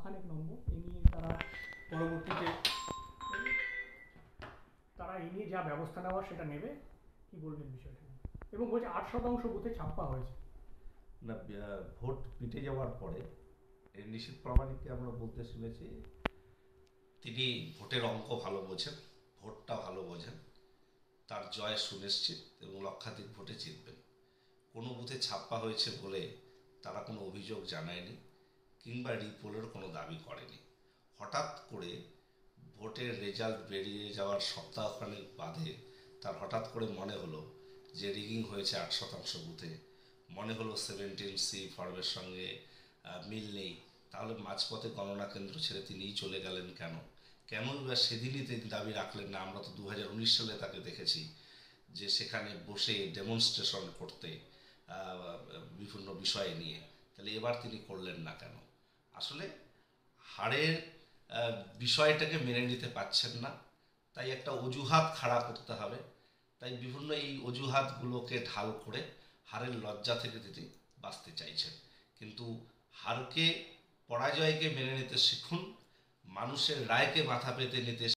খানেক নম্বর এ নিয়ে পরবর্তীতে তারা এই নিয়ে যা ব্যবস্থা নেওয়ার সেটা নেবে। কি বলবেন বিষয়টা? এবং বলছে 8% বুথে ছাপ্পা হয়েছে। না, ভোট পিটে যাওয়ার পরে নিশীথ প্রামাণিককে আমরা বলতে শুনেছি তিনি ভোটের অঙ্ক ভালো বোঝেন, ভোটটা ভালো বোঝেন, তার জয় সুনিশ্চিত এবং লক্ষাধিক ভোটে জিতবেন। কোনো বুথে ছাপ্পা হয়েছে বলে তারা কোনো অভিযোগ জানায়নি কিংবা রিপোলের কোনো দাবি করেনি। হঠাৎ করে ভোটের রেজাল্ট বেরিয়ে যাওয়ার সপ্তাহখানেক বাদে তার হঠাৎ করে মনে হলো যে রিগিং হয়েছে 8% বুথে। মনে হলো 17C ফর্মের সঙ্গে মিল নেই। তাহলে মাঝপথে গণনা কেন্দ্র ছেড়ে তিনিই চলে গেলেন কেন? কেনই বা সেদিনই তিনি দাবি রাখলেন না? আমরা তো 2019 সালে তাকে দেখেছি যে সেখানে বসে ডেমনস্ট্রেশন করতে বিভিন্ন বিষয় নিয়ে। তাহলে এবার তিনি করলেন না কেন? আসলে হারের বিষয়টাকে মেনে নিতে পারছেন না, তাই একটা অজুহাত খাড়া করতে হবে। তাই বিভিন্ন এই অজুহাতগুলোকে ঢাল করে হারের লজ্জা থেকে তিনি বাঁচতে চাইছেন। কিন্তু হারকে, পরাজয়কে মেনে নিতে শিখুন, মানুষের রায়কে মাথা পেতে নিতে